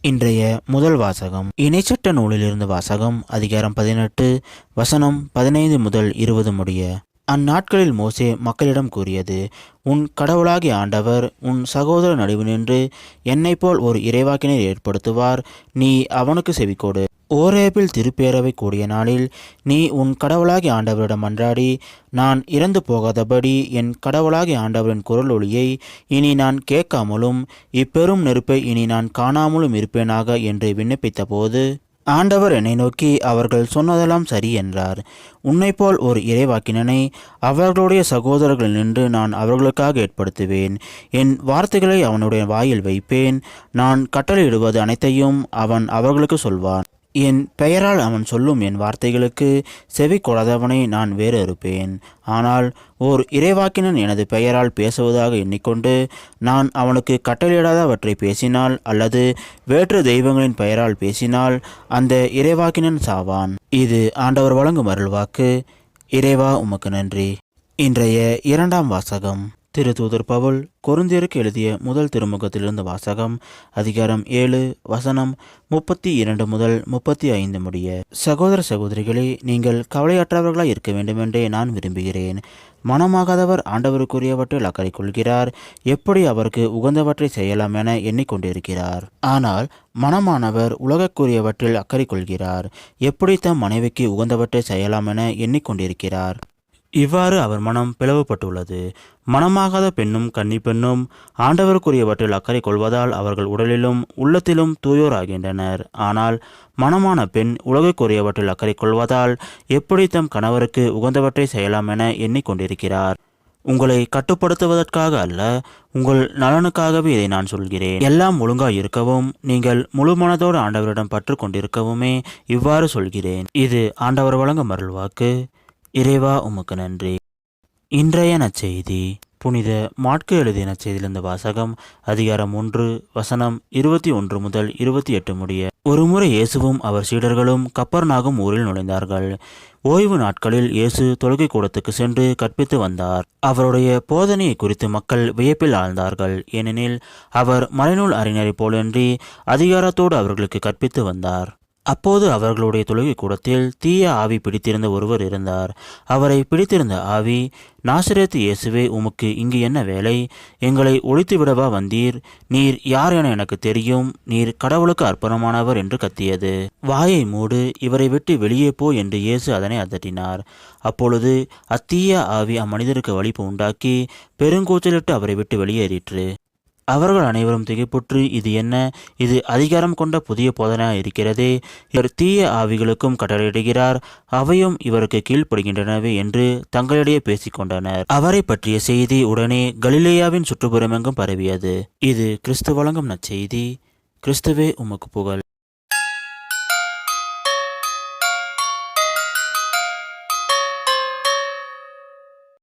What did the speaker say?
இன்றைய முதல் வாசகம் இணைச்சட்ட நூலிலிருந்து வாசகம். அதிகாரம் 18 வசனம் 15 முதல் 20 முடிய. அந்நாட்களில் மோசே மக்களிடம் கூறியது: உன் கடவுளாகிய ஆண்டவர் உன் சகோதர நடுவு நின்று என்னைப் போல் ஒரு இறைவாக்கினர் ஏற்படுத்துவார். நீ அவனுக்கு செவிக்கொடு. ஓரேபில் திருப்பேரவை கூடிய நாளில் நீ உன் கடவுளாகிய ஆண்டவரிடம் மன்றாடி, நான் இறந்து போகாதபடி என் கடவுளாகிய ஆண்டவரின் குரல் ஒளியை இனி நான் கேட்காமலும் இப்பெரும் நெருப்பை இனி நான் காணாமலும் இருப்பேனாக என்று விண்ணப்பித்த போது, ஆண்டவர் என்னை நோக்கி, அவர்கள் சொன்னதெல்லாம் சரி என்றார். உன்னைப்போல் ஒரு இறைவாக்கினனை அவர்களுடைய சகோதரர்கள் நின்று நான் அவர்களுக்காக ஏற்படுத்துவேன். என் வார்த்தைகளை அவனுடைய வாயில் வைப்பேன். நான் கட்டளையிடுவது அனைத்தையும் அவன் அவர்களுக்கு சொல்வான். என் பெயரால் அவன் சொல்லும் என் வார்த்தைகளுக்கு செவி கொடாதவனை நான் வேறு இருப்பேன். ஆனால் ஓர் இறைவாக்கினன் எனது பெயரால் பேசுவதாக எண்ணிக்கொண்டு நான் அவனுக்கு கட்டளையிடாதவற்றை பேசினால் அல்லது வேற்று தெய்வங்களின் பெயரால் பேசினால் அந்த இறைவாக்கினன் சாவான். இது ஆண்டவர் வழங்கும் அருள்வாக்கு. இறைவா, உமக்கு நன்றி. இன்றைய இரண்டாம் வாசகம். திருத்தூதர் பவுல் கொரிந்தியருக்கு எழுதிய முதல் திருமுகத்திலிருந்து வாசகம். அதிகாரம் 7 வசனம் 32 முதல் 35 முடிய. சகோதர சகோதரிகளே, நீங்கள் கவலையற்றவர்களாய் இருக்க வேண்டுமென்றே நான் விரும்புகிறேன். மனமாகாதவர் ஆண்டவருக்குரியவற்றில் அக்கறை கொள்கிறார். எப்படி அவருக்கு உகந்தவற்றை செய்யலாம் என எண்ணிக்கொண்டிருக்கிறார். ஆனால் மனமானவர் உலகக்குரியவற்றில் அக்கறை கொள்கிறார். எப்படி தம் மனைவிக்கு உகந்தவற்றை செய்யலாம் என எண்ணிக்கொண்டிருக்கிறார். இவ்வாறு அவர் மனம் பிளவுபட்டுள்ளது. மனமாகாத பெண்ணும் கன்னி பெண்ணும் ஆண்டவருக்குரியவற்றில் அக்கறை கொள்வதால் அவர்கள் உடலிலும் உள்ளத்திலும் தூயோர் ஆகின்றனர். ஆனால் மனமான பெண் உலகுக்குரியவற்றில் அக்கறை கொள்வதால் எப்படி தம் கணவருக்கு உகந்தவற்றை செய்யலாம் என எண்ணிக்கொண்டிருக்கிறார். உங்களை கட்டுப்படுத்துவதற்காக அல்ல, உங்கள் நலனுக்காகவே இதை நான் சொல்கிறேன். எல்லாம் ஒழுங்காய் இருக்கவும் நீங்கள் முழு மனதோடு ஆண்டவரிடம் பற்று கொண்டிருக்கவுமே இவ்வாறு சொல்கிறேன். இது ஆண்டவர் வழங்கும் அருள்வாக்கு. இறைவா, உமக்கு நன்றி. இன்றைய நற்செய்தி. புனித மாற்கு எழுதிய நற்செய்தியிலிருந்து வாசகம். அதிகாரம் 1 வசனம் 21 முதல் 28 முடிய. ஒருமுறை இயேசுவும் அவர் சீடர்களும் கப்பர்நாகும் ஊரில் நுழைந்தார்கள். ஓய்வு நாட்களில் இயேசு தொழுகை கூடத்துக்கு சென்று கற்பித்து வந்தார். அவருடைய போதனையை குறித்து மக்கள் வியப்பில் ஆழ்ந்தார்கள். ஏனெனில் அவர் மறைநூல் அறிஞரை போலன்றி அதிகாரத்தோடு அவர்களுக்கு கற்பித்து வந்தார். அப்போது அவர்களுடைய தொழுகை கூடத்தில் தீய ஆவி பிடித்திருந்த ஒருவர் இருந்தார். அவரை பிடித்திருந்த ஆவி, நாசரேத்து இயேசுவே, உமக்கு இங்கு என்ன வேலை? எங்களை ஒழித்து விடவா வந்தீர்? நீர் யார் என எனக்கு தெரியும். நீர் கடவுளுக்கு அர்ப்பணமானவர் என்று கத்தியது. வாயை மூடு, இவரை விட்டு வெளியே போ என்று இயேசு அதனை அதட்டினார். அப்பொழுது அத்தீய ஆவி அம்மனிதருக்கு வலிப்பு உண்டாக்கி பெருங்கூச்சலிட்டு அவரை விட்டு வெளியேறிற்று. அவர்கள் அனைவரும் திகைப்புற்று, இது என்ன? இது அதிகாரம் கொண்ட புதிய போதனையாக இருக்கிறதே. இவர் தீய ஆவிகளுக்கும் கட்டளையிடுகிறார், அவையும் இவருக்கு கீழ்ப்படுகின்றனவே என்று தங்களிடையே பேசிக்கொண்டனர். அவரை பற்றிய செய்தி உடனே கலிலேயாவின் சுற்றுப்புறமெங்கும் பரவியது. இது கிறிஸ்து வழங்கும் நற்செய்தி. கிறிஸ்துவே, உமக்கு புகழ்.